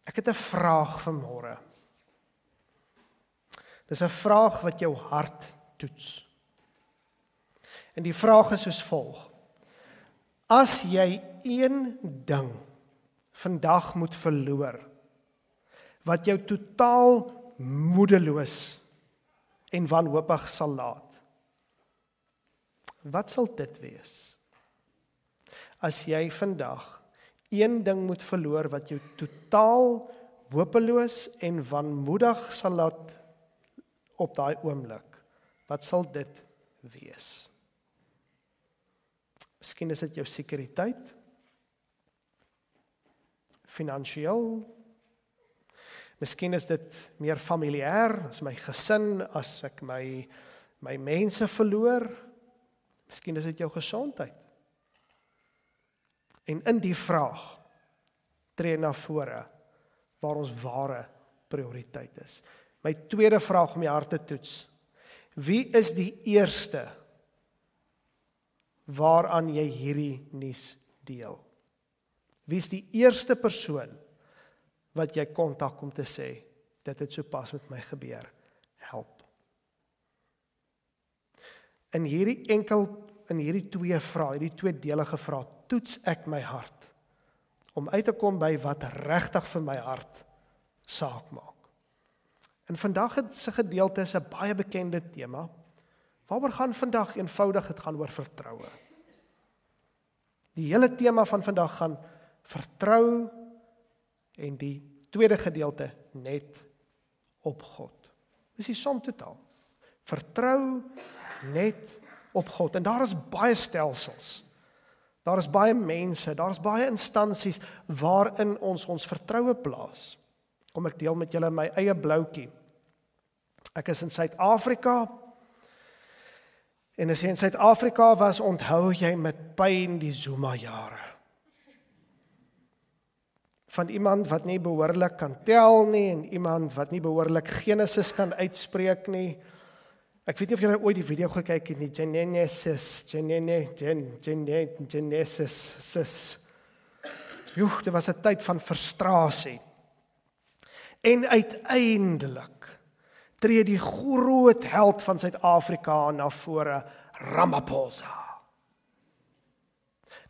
Ek het 'n vraag vanmôre. Dis 'n vraag wat jou hart toets. En die vraag is soos volg. As jy een ding vandag moet verloor, wat jou totaal moedeloos en wanhoopig sal laat, wat sal dit wees? As jy vandag een ding moet verloor wat jou totaal hopeloos en wanmoedig sal laat op daai oomblik, wat sal dit wees? Miskien is dit jou sekuriteit, finansiëel, miskien is dit meer familiêr, as my gesin, as ek my mense verloor, miskien is dit jou gesondheid. En in die vraag tree na vore waar ons ware prioriteit is. My tweede vraag om jou hart te toets. Wie is die eerste waaraan jy hierdie nuus deel? Wie is die eerste persoon wat jy kontak om te sê, dit het sopas met my gebeur, help. In hierdie twee vrae, hierdie tweedelige vrae, toets ek my hart, om uit te kom by wat regtig vir my hart saak maak. En vandag se gedeelte is 'n baie bekende tema. Waaroor gaan vandag? Eenvoudig, dit gaan oor vertroue. Die hele tema van vandag gaan vertrou en die tweede gedeelte net op God. Dis die som totaal. Vertrou net op God. En daar is baie stelsels. Daar is baie mense, daar is baie instansies waarin ons vertroue plaas. Kom ek deel met julle my eie bloukie. Ek is in Suid-Afrika. En as jy in Suid-Afrika was, onthou jy met pyn die Zuma-jare. Van iemand wat nie behoorlik kan tel nie, en iemand wat nie behoorlik Genesis kan uitspreek nie. Ek weet nie of julle ooit die video gekyk het nie, Genesis. Dit was 'n tyd van frustrasie. En uiteindelik tree die groot held van Suid-Afrika na vore, Ramaphosa.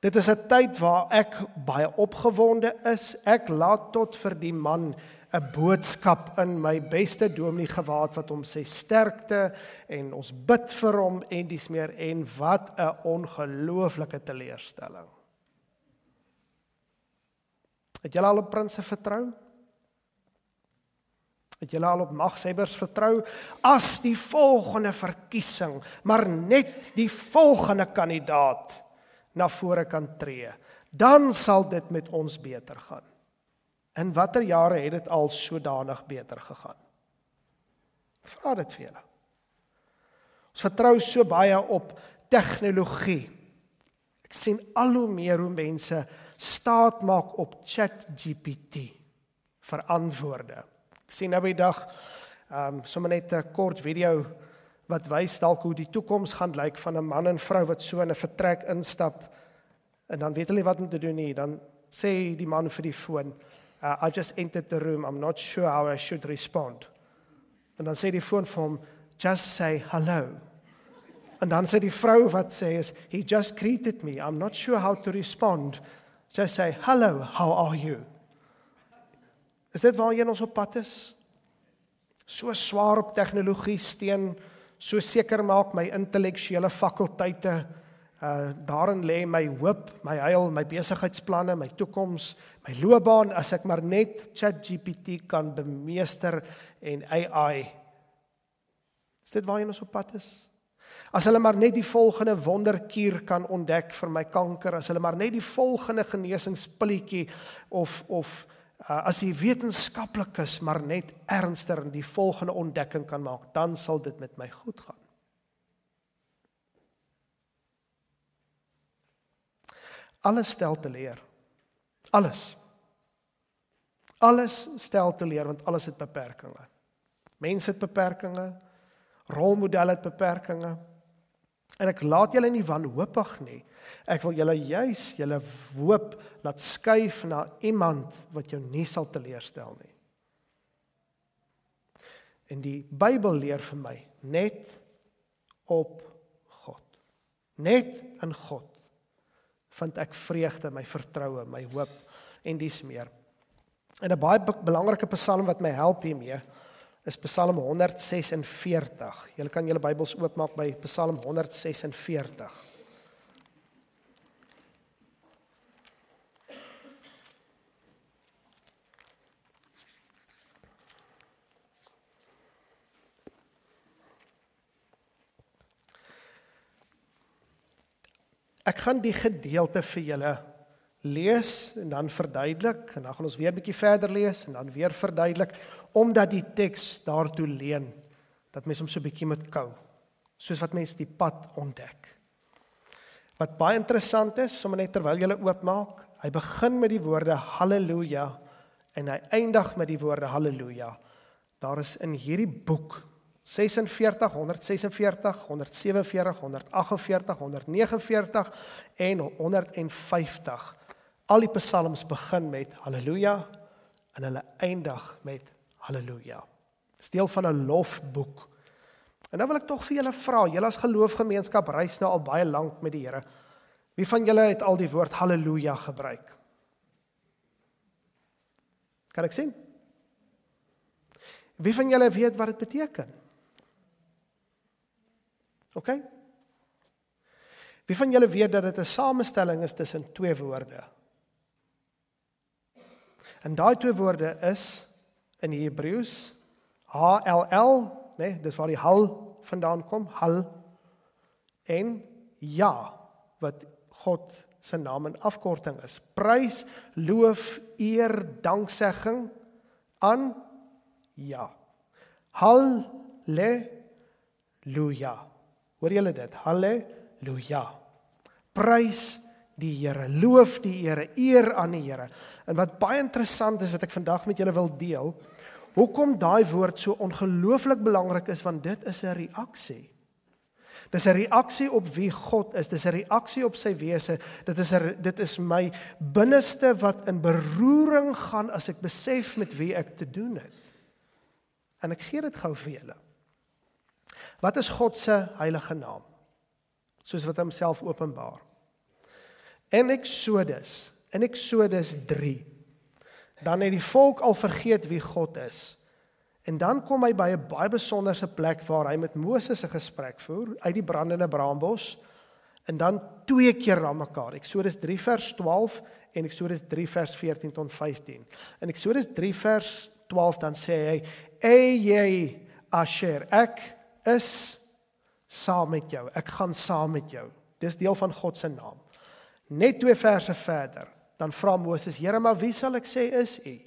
Dit is 'n tyd waar ek baie opgewonde is. Ek laat tot vir die man 'n boodskap in my beste dominee gewaad wat hom sê sterkte en ons bid vir hom en dis meer en wat 'n ongelooflike teleurstelling. Het julle al op prinse vertrou? Het julle al op magsebbers vertrou? As die volgende verkiesing, maar net die volgende kandidaat na vore kan tree, dan sal dit met ons beter gaan. In watter jare het dit al sodanig beter gegaan? Vra dit vir julle. Ons vertrou so baie op tegnologie. Ek sien al hoe meer hoe mense staat maak op ChatGPT vir antwoorde. Ek sien nou by die dag sommer net 'n kort video wat wys dalk hoe die toekoms gaan lyk van 'n man en vrou wat so in 'n vertrek instap en dan weet hulle nie wat om te doen nie. Dan sê die man vir die foon, I just entered the room, I'm not sure how I should respond. En dan sê die foon vir hom, just say hello. En dan sê die vrou wat sê is, he just greeted me, I'm not sure how to respond. Just say, hello, how are you? Is dit waarheen ons op pad is? So swaar op tegnologie steun, so seker maak my intellektuele fakulteite, daarin lê my hoop, my heil, my besigheidsplanne, my toekoms, my loopbaan, as ek maar net ChatGPT kan bemeester en AI. Is dit waarheen ons op pad is? As hulle maar net die volgende wonderkuur kan ontdek vir my kanker, as hulle maar net die volgende genesingspilletjie of as die wetenskaplikes maar net ernstiger die volgende ontdekking kan maak, dan sal dit met my goed gaan. Alles stel teleur. Alles. Alles stel teleur, want alles het beperkings. Mense het beperkings, rolmodelle het beperkings, En ek laat julle nie wanhoopig nie. Ek wil julle juis julle hoop laat skuif na iemand wat jou nie sal teleurstel nie. En die Bybel leer vir my, net op God. Net in God vind ek vreugde, my vertroue, my hoop en dies meer. En 'n baie belangrike psalm wat my help hiermee, is Psalm 146. Julle kan julle Bybels oopmaak by Psalm 146. Ek gaan die gedeelte vir julle lees en dan verduidelik, en dan gaan ons weer 'n bietjie verder lees en dan weer verduidelik, omdat die teks daartoe leen, dat mens hom so 'n bietjie moet kou, soos wat mens die pad ontdek. Wat baie interessant is, sommer net terwyl jy oopmaak, hy begin met die woorde halleluja, en hy eindig met die woorde halleluja. Daar is in hierdie boek 46, 146, 147, 148, 149 en 150. Al die psalms begin met halleluja en hulle eindig met halleluja. Dit is deel van 'n lofboek. En nou wil ek tog vir julle vra, julle as geloofgemeenskap reis nou al baie lank met die Here. Wie van julle het al die woord halleluja gebruik? Kan ek sien? Wie van julle weet wat dit beteken? OK? Wie van julle weet dat dit 'n samestelling is tussen twee woorde? En daai twee woorde is in die Hebreëus HLL, nee, dis waar die hal vandaan kom, hal, en ja, wat God se naam in afkorting is. Prys, loof, eer, danksegging aan ja. Halleluja. Hoor julle dit? Halleluja. Prys die Here, loof die Here, eer aan die Here. En wat baie interessant is wat ek vandag met julle wil deel, hoekom daai woord so ongelooflik belangrik is, want dit is 'n reaksie. Dis 'n reaksie op wie God is, dis 'n reaksie op sy wese, dit is my binneste wat in beroering gaan as ek besef met wie ek te doen het. En ek gee dit gou vir julle. Wat is God se heilige naam? Soos wat hy homself openbaar. In Exodus 3, dan het die volk al vergeet wie God is. En dan kom hy by 'n baie besonderse plek waar hy met Moses 'n gesprek voer, uit die brandende braambos, en dan 2 keer na mekaar. Exodus 3 vers 12 en Exodus 3 vers 14 tot 15. In Exodus 3 vers 12 dan sê hy, jy Asher, ek is saam met jou, ek gaan saam met jou. Dis deel van God se naam. Net 2 verse verder, dan vra Moses, Here, maar wie sal ek sê is u?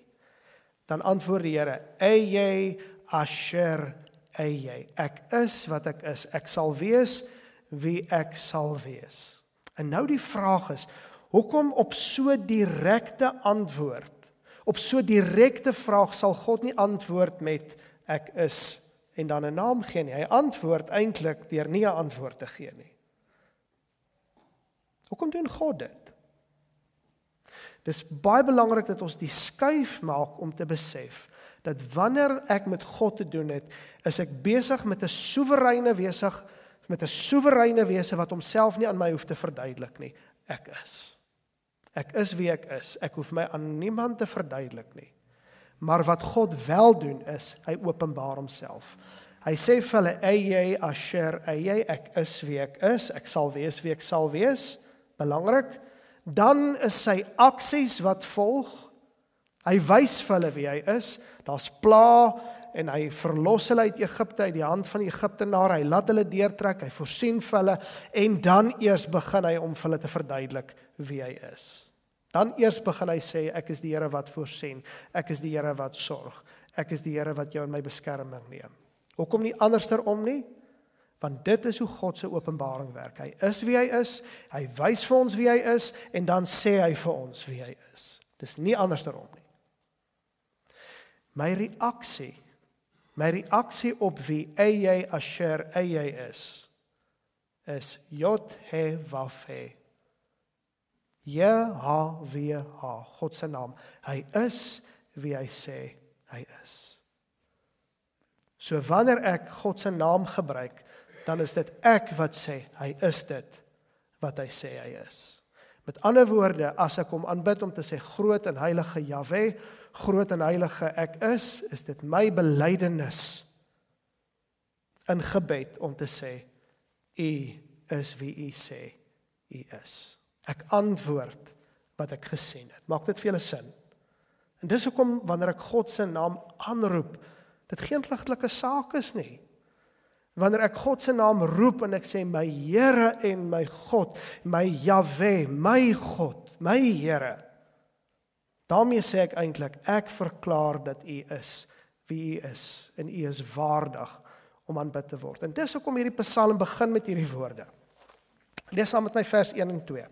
Dan antwoord die Here, jy Asher, jy. Ek is wat ek is, ek sal wees wie ek sal wees. En nou die vraag is, hoekom op so direkte antwoord, op so direkte vraag sal God nie antwoord met ek is en dan 'n naam gee nie. Hy antwoord eintlik deur nie 'n antwoord te gee nie. Hoekom doen God dit? Dis baie belangrik dat ons die skuif maak om te besef dat wanneer ek met God te doen het, is ek besig met 'n soewereine wese wat homself nie aan my hoef te verduidelik nie. Ek is. Ek is wie ek is. Ek hoef my aan niemand te verduidelik nie. Maar wat God wel doen is, hy openbaar homself. Hy sê vir hulle, jy Asher, jy, ek is wie ek is, ek sal wees wie ek sal wees, belangrik. Dan is sy aksies wat volg, hy wys vir hulle wie hy is, daar's pla, en hy verlos hulle uit Egipte, uit die hand van die Egiptenare, hy laat hulle deurtrek, hy voorsien vir hulle, en dan eers begin hy om vir hulle te verduidelik wie hy is. Dan eers begin hy sê, ek is die Here wat voorsien, ek is die Here wat sorg, ek is die Here wat jou in my beskerming neem. Hoekom nie andersom nie? Want dit is hoe God se openbaring werk. Hy is wie hy is, hy wys vir ons wie hy is, en dan sê hy vir ons wie hy is. Dis nie andersom nie. My reaksie op wie jy Asher, jy is Yod-He-Waf-He. J-H-W-H, God se naam. Hy is wie hy sê hy is. So wanneer ek God se naam gebruik, dan is dit ek wat sê, hy is dit wat hy sê hy is. Met ander woorde, as ek hom aanbid om te sê, groot en heilige Jahwe, groot en heilige ek is dit my belydenis in gebed om te sê, U is wie U sê U is. Ek antwoord wat ek gesien het. Maak dit vir julle sin? En dis hoekom wanneer ek God se naam aanroep, dit geen ligtelike saak is nie. Wanneer ek God se naam roep en ek sê my Here en my God, my Jahwe, my God, my Here, daarmee sê ek eintlik, ek verklaar dat U is wie U is en U is waardig om aanbid te word. En dis hoekom hierdie Psalm begin met hierdie woorde. Lees saam met my vers 1 en 2.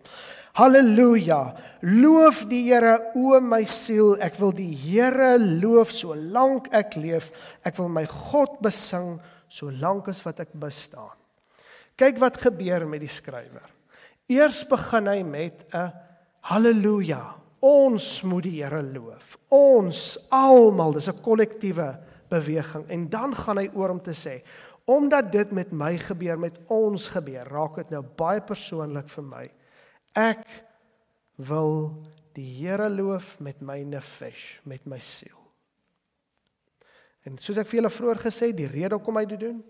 Halleluja, loof die Here o my siel, ek wil die Here loof solank ek leef, ek wil my God besing solank as wat ek bestaan. Kyk wat gebeur met die skrywer. Eers begin hy met 'n halleluja, ons moet die Here loof, ons almal, dis 'n kollektiewe beweging, en dan gaan hy oor om te sê, omdat dit met my gebeur, met ons gebeur, raak dit nou baie persoonlik vir my. Ek wil die Here loof met my nefesh, met my siel. En soos ek vir julle vroeër gesê, die rede hoekom hy dit doen,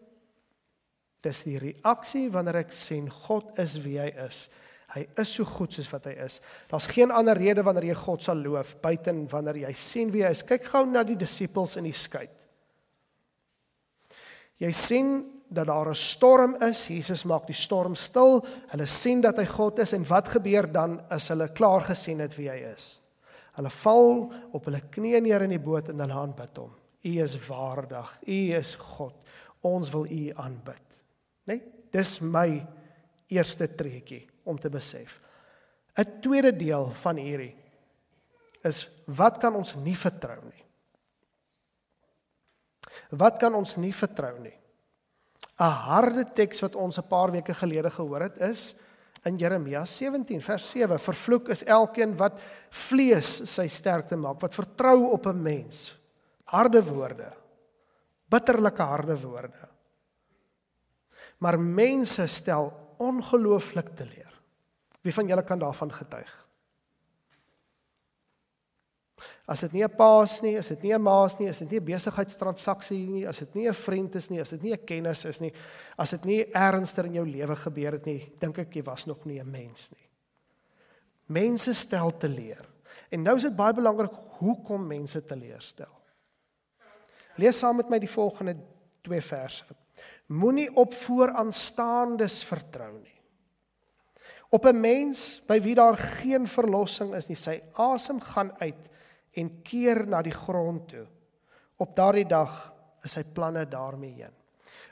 dis die reaksie wanneer ek sien God is wie hy is. Hy is so goed soos wat hy is. Daar's geen ander rede wanneer jy God sal loof, buiten wanneer jy sien wie hy is. Kyk gou na die disippels in die skei. Jy sien dat daar 'n storm is, Jesus maak die storm stil, hulle sien dat hy God is, en wat gebeur dan as hulle klaar gesien het wie hy is? Hulle val op hulle knieë neer in die boot en hulle aanbid hom. U is waardig, U is God, ons wil U aanbid. Nee, dis my eerste treetjie om te besef. 'n tweede deel van hierdie is, wat kan ons nie vertrou nie? Wat kan ons nie vertrou nie? 'n harde teks wat ons 'n paar weke gelede gehoor het is in Jeremia 17 vers 7. Vervloek is elkeen wat vlees sy sterkte maak, wat vertrou op 'n mens. Harde woorde, bitterlike harde woorde. Maar mense stel ongelooflik teleur. Wie van julle kan daarvan getuig? As dit nie 'n pa is nie, as dit nie 'n ma is nie, as dit nie 'n besigheidstransaksie nie, as dit nie 'n vriend is nie, as dit nie 'n kennis is nie, as dit nie ernstiger in jou lewe gebeur het nie, dink ek jy was nog nie 'n mens nie. Mense stel teleur. En nou is dit baie belangrik hoekom mense teleurstel. Lees saam met my die volgende 2 verse. Moenie op vooraanstaandes vertrou nie. Op 'n mens by wie daar geen verlossing is nie, sy asem gaan uit en keer na die grond toe. Op daardie dag is sy planne daarmee heen.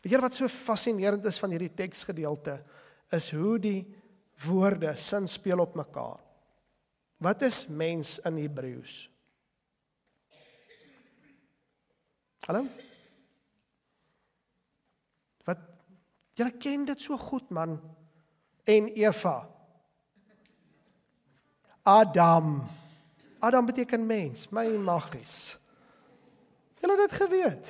Weet jy wat so fascinerend is van hierdie teksgedeelte, is hoe die woorde sin speel op mekaar. Wat is mens in Hebreëus? Hallo? Wat? Jy ken dit so goed, man. En Eva. Adam. Adam beteken mens, my magies. Jy het dit geweet.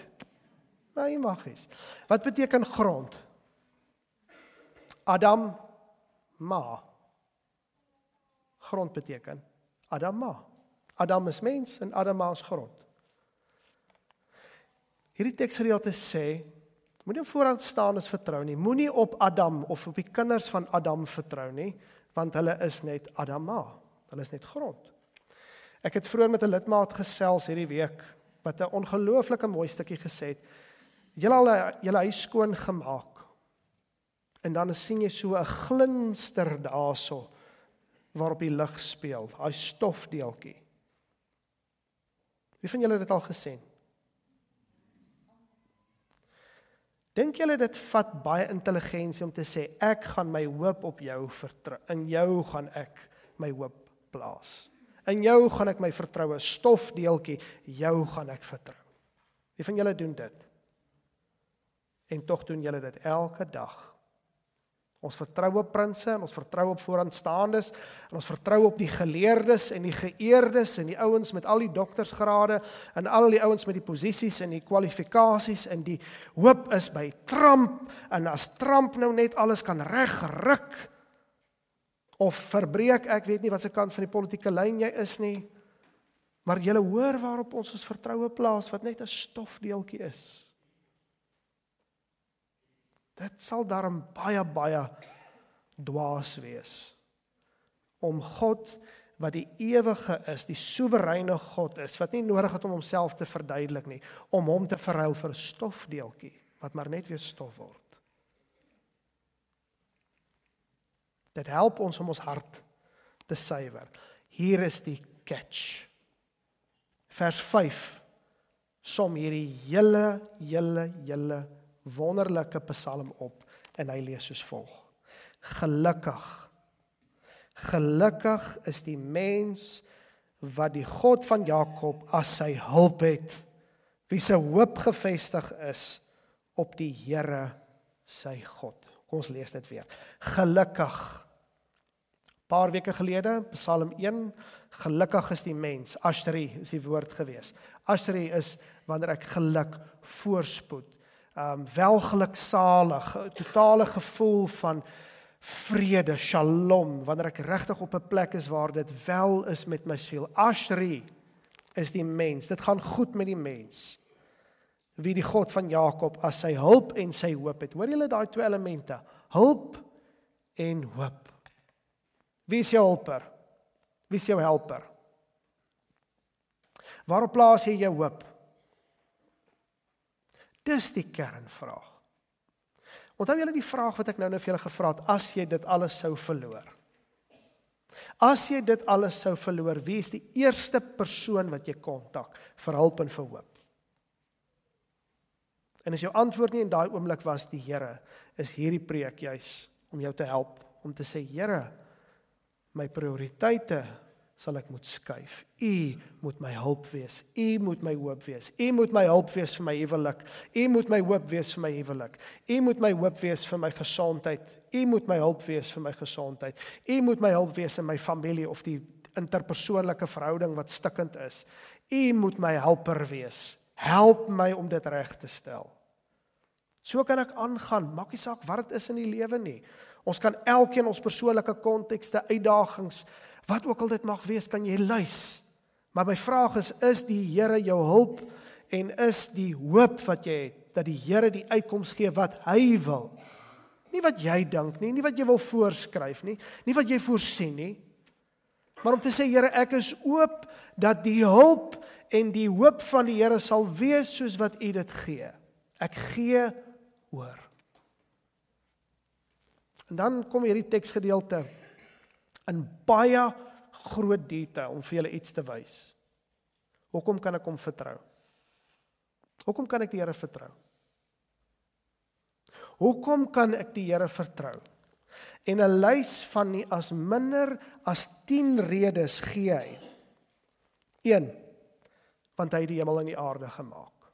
My magies. Wat beteken grond? Adam, ma. Grond beteken Adam, ma. Adam is mens en Adam, ma is grond. Hierdie teksgedeelte sê, moenie op vooraanstaandes vertrou nie, moenie op Adam of op die kinders van Adam vertrou nie, want hulle is net Adama, hulle is net grond. Ek het vroeër met 'n lidmaat gesels hierdie week, wat 'n ongelooflike mooi stukkie gesê het, julle huis skoon gemaak, en dan sien jy so 'n glinster daarso, waarop die lig speel, hy stofdeeltjie. Wie van julle het dit al gesien? Dink julle dit vat baie intelligensie om te sê, ek gaan my hoop op jou vertrou, in jou gaan ek my hoop plaas. In jou gaan ek my vertroue, stofdeeltjie, jou gaan ek vertrou. Wie van julle doen dit? En tog doen julle dit elke dag. Ons vertrou op prinse, en ons vertrou op vooraanstaandes, en ons vertrou op die geleerdes en die geëerdes en die ouens met al die doktersgrade en al die ouens met die posisies en die kwalifikasies en die hoop is by Trump, en as Trump nou net alles kan reggeruk of verbreek, ek weet nie wat se kant van die politieke lyn jy is nie, maar julle hoor waarop ons vertroue plaas, wat net 'n stofdeeltjie is. Dit sal daarom baie dwaas wees, om God, wat die ewige is, die soewereine God is, wat nie nodig het om homself te verduidelik nie, om hom te verruil vir 'n stofdeeltjie, wat maar net weer stof word. Dit help ons om ons hart te suiwer. Hier is die catch. Vers 5 som hierdie hele wonderlike psalm op, en hy lees soos volg. Gelukkig is die mens wat die God van Jakob as sy hulp het, wie se hoop gevestig is op die Here sy God. Kom ons lees dit weer. Gelukkig. Paar weke gelede, Psalm 1, gelukkig is die mens. Ashri is die woord gewees. Ashri is wanneer ek geluk voorspoed. Welgeluksalig, totale gevoel van vrede, shalom, wanneer ek regtig op 'n plek is waar dit wel is met my siel. Ashri is die mens, dit gaan goed met die mens, wie die God van Jakob as sy hulp en sy hoop het. Hoor julle daai 2 elemente, hulp en hoop. Wie is jou hulper? Wie is jou helper? Waarop plaas jy jou hoop? Dis die kernvraag. Onthou julle die vraag wat ek nou vir julle gevra het, as jy dit alles sou verloor? As jy dit alles sou verloor, wie is die eerste persoon wat jy kontak vir hulp en vir hoop? En as jou antwoord nie in daai oomblik was die Here, is hierdie preek juis om jou te help, om te sê, Here, my prioriteite sal ek moet skuif. U moet my hulp wees. U moet my hoop wees. U moet my hulp wees vir my huwelik. U moet my hoop wees vir my huwelik. U moet my hoop wees vir my gesondheid. U moet my hulp wees vir my gesondheid. U moet my hulp wees in my familie of die interpersoonlike verhouding wat stikkend is. U moet my helper wees. Help my om dit reg te stel. So kan ek aangaan, maak nie saak wat dit is in die lewe nie. Ons kan elkeen ons persoonlike kontekste, uitdagings, wat ook al dit mag wees, kan jy lys. Maar my vraag is die Here jou hulp en is die hoop wat jy het, dat die Here die uitkoms gee wat hy wil. Nie wat jy dink nie, nie wat jy wil voorskryf nie, nie wat jy voorsien nie, maar om te sê, Here, ek is oop dat die hulp en die hoop van die Here sal wees soos wat U dit gee. Ek gee oor. En dan kom hierdie teksgedeelte in baie groot detail om vir julle iets te wys. Hoekom kan ek hom vertrou? Hoekom kan ek die Here vertrou? Hoekom kan ek die Here vertrou? En 'n lys van nie as minder as 10 redes gee hy. 1, want hy het die hemel en die aarde gemaak.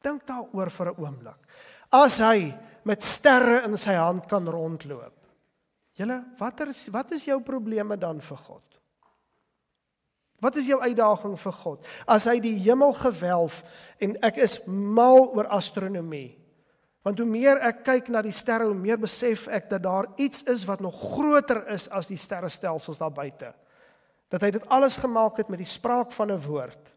Dink daaroor vir 'n oomblik. As hy met sterre in sy hand kan rondloop, julle, wat is jou probleme dan vir God? Wat is jou uitdaging vir God? As hy die hemel gewelf, en ek is mal oor astronomie, want hoe meer ek kyk na die sterre, hoe meer besef ek dat daar iets is wat nog groter is as die sterrestelsels daar buite. Dat hy dit alles gemaak het met die spraak van 'n woord,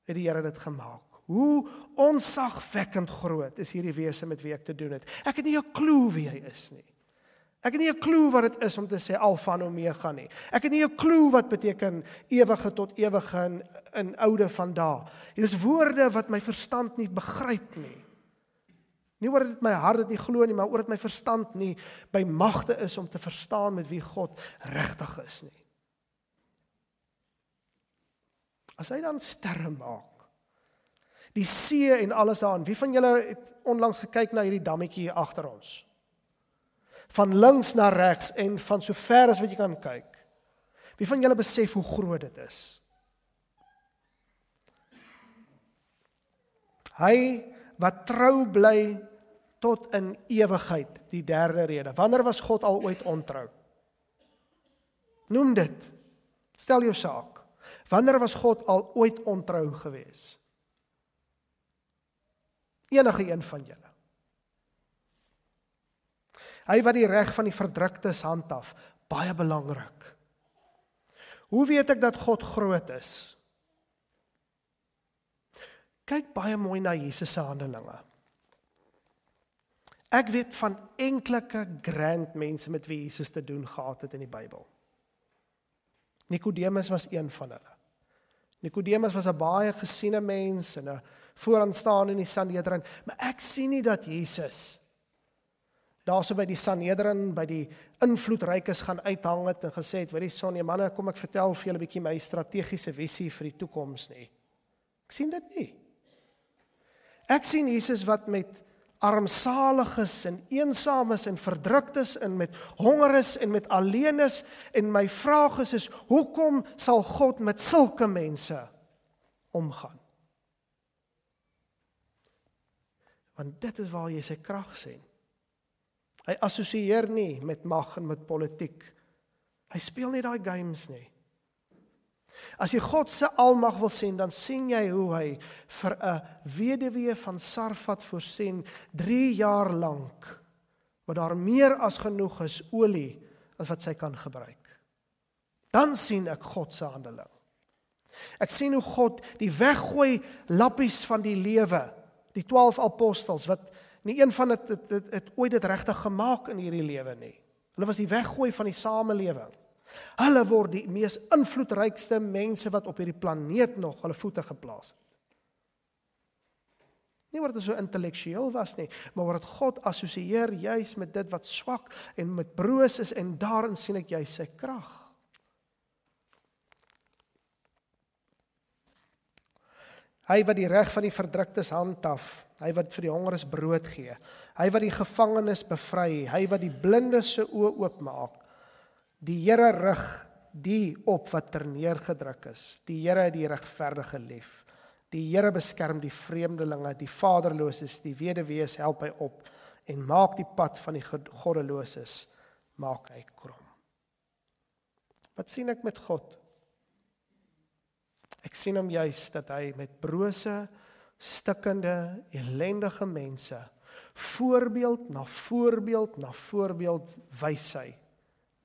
het die Here dit gemaak. Hoe onsagwekkend groot is hierdie wese met wie ek te doen het. Ek het nie 'n klou wie hy is nie. Ek het nie 'n klou wat dit is om te sê Alfa en Omega nie. Ek het nie 'n klou wat beteken ewige tot ewige in oude vandaag. Dit is woorde wat my verstand nie begryp nie. Nie oor dit my hart dit nie glo nie, maar oor dit my verstand nie by magte is om te verstaan met wie God regtig is nie. As hy dan sterre maak, die see en alles daarin, wie van julle het onlangs gekyk na hierdie dammetjie hier agter ons? Van links na regs en van so ver as wat jy kan kyk. Wie van julle besef hoe groot dit is? Hy wat trou bly tot in ewigheid, die derde rede. Wanneer was God al ooit ontrou? Noem dit. Stel jou saak. Wanneer was God al ooit ontrou gewees? Enige een van julle. Hy wat die reg van die verdruktes handhaaf, baie belangrik. Hoe weet ek dat God groot is? Kyk baie mooi na Jesus se handelinge. Ek weet van enkelike grand mense met wie Jesus te doen gehad het in die Bybel. Nikodemus was een van hulle. Nikodemus was 'n baie gesiene mens en 'n vooraanstaande in die Sanhedrin, maar ek sien nie dat Jesus daarso by die Sanhedrin, by die invloedrykes gaan uithang het en gesê het, hoorie Sonja, manne, kom ek vertel vir julle 'n bietjie my strategiese visie vir die toekoms nie. Ek sien dit nie. Ek sien Jesus wat met armsaliges en eensames en verdruktes en met hongeres en met alleenes, en my vraag is hoekom sal God met sulke mense omgaan? Want dit is waar jy sy krag sien. Hy assosieer nie met mag en met politiek. Hy speel nie daai games nie. As jy God se almag wil sien, dan sien jy hoe hy vir 'n weduwee van Sarfat voorsien 3 jaar lank, wat daar meer as genoeg is olie as wat sy kan gebruik. Dan sien ek God se handeling. Ek sien hoe God die weggooi lappies van die lewe, die 12 apostels, wat nie een van het ooit dit regtig gemaak in hierdie lewe nie. Hulle was die weggooi van die samelewing. Hulle word die mees invloedrykste mense wat op hierdie planeet nog hulle voete geplaas het. Nie omdat het so intellektueel was nie, maar omdat God assosieer juis met dit wat swak en met broos is, en daarin sien ek juis sy krag. Hy wat die reg van die verdruktes handhaaf, hy wat vir die hongeres brood gee, hy wat die gevangenes bevry, hy wat die blindes se oë oopmaak. Die Here rig die op wat terneergedruk is. Die Here het die regverdige lief. Die Here beskerm die vreemdelinge, die vaderloses, die weduwees help hy op en maak die pad van die goddeloses, maak hy krom. Wat sien ek met God? Ek sien hom juis dat hy met brose, stikkende, ellendige mense voorbeeld na voorbeeld na voorbeeld wys hy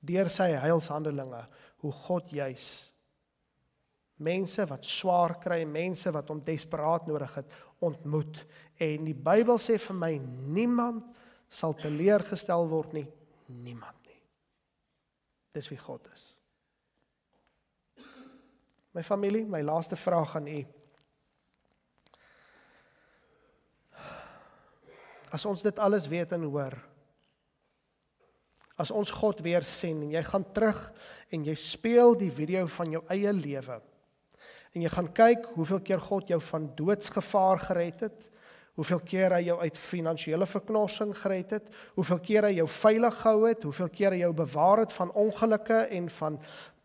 deur sy heilshandelinge, hoe God juis mense wat swaar kry, mense wat hom desperaat nodig het, ontmoet. En die Bybel sê vir my, niemand sal teleurgestel word nie, niemand nie. Dis wie God is. My familie, my laaste vraag aan u. As ons dit alles weet en hoor, as ons God weer sien, en jy gaan terug en jy speel die video van jou eie lewe, en jy gaan kyk hoeveel keer God jou van doodsgevaar gered het, hoeveel keer hy jou uit finansiële verknorsing gered het, hoeveel keer hy jou veilig gehou het, hoeveel keer hy jou bewaar het van ongelukke en van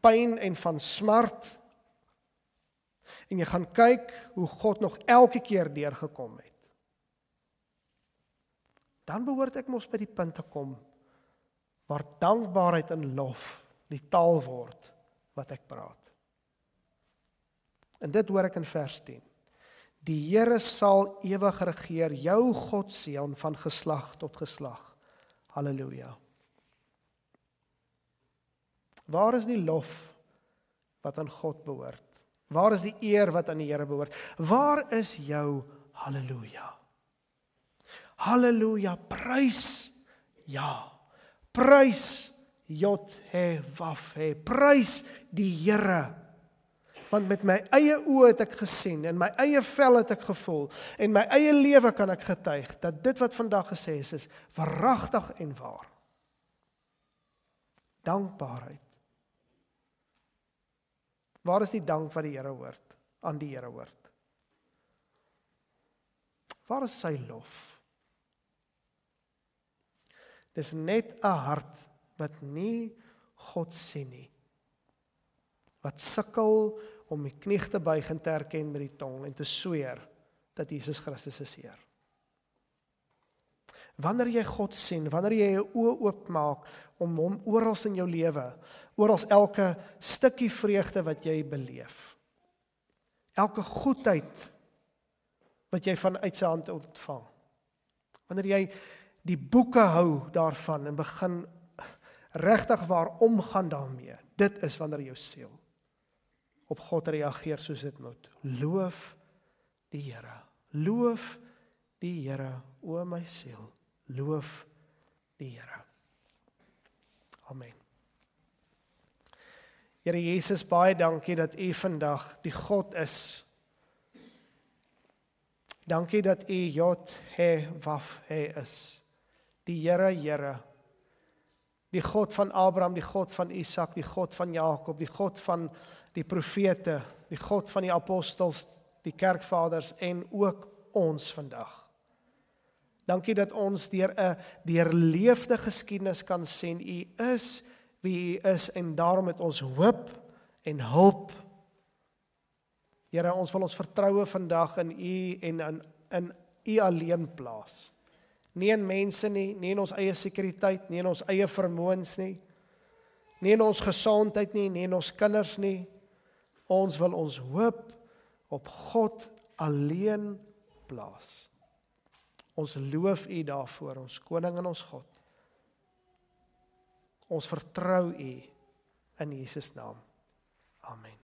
pyn en van smart, en jy gaan kyk hoe God nog elke keer deurgekom het, dan behoort ek mos by die punt te kom, waar dankbaarheid en lof die taal word wat ek praat. En dit hoor ek in vers 10. Die Here sal ewig regeer, jou God Sion, van geslag tot geslag. Halleluja. Waar is die lof wat aan God behoort? Waar is die eer wat aan die Here behoort? Waar is jou halleluja? Halleluja, prys, ja, prys, Jod-He-Waf-He, prys die Here. Want met my eie oë het ek gesien, en my eie vel het ek gevoel, en my eie lewe kan ek getuig, dat dit wat vandag gesê is waaragtig en waar. Dankbaarheid. Waar is die dank wat die Here hoort, aan die Here hoort? Waar is sy lof? Dis net 'n hart wat nie God sien nie, wat sukkel om die knie te buig en te erken met die tong en te sweer dat Jesus Christus is Heer. Wanneer jy God sien, wanneer jy jou oë oopmaak om hom oral in jou lewe, oral elke stukkie vreugde wat jy beleef, elke goedheid wat jy vanuit sy hand ontvang, wanneer jy die boeke hou daarvan en begin regtig waar omgaan daarmee, dit is wanneer jou siel op God reageer soos dit moet. Loof die Here. Loof die Here, o my siel. Loof die Here. Amen. Here Jesus, baie dankie dat U vandag die God is. Dankie dat U Jod-He-Waf-He is. Die Here, Here. Die God van Abraham, die God van Isak, die God van Jakob, die God van die profete, die God van die apostels, die kerkvaders en ook ons vandag. Dankie dat ons deur 'n deurleefde geskiedenis kan sien, U is wie U is en daarom het ons hoop en hulp. Here, ons wil ons vertroue vandag in U en in U alleen plaas. Nie in mense nie, nie in ons eie sekuriteit, nie in ons eie vermoëns nie, nie in ons gesondheid nie, nie in ons kinders nie. Ons wil ons hoop op God alleen plaas. Ons loof U daarvoor, ons koning en ons God. Ons vertrou U in Jesus naam. Amen.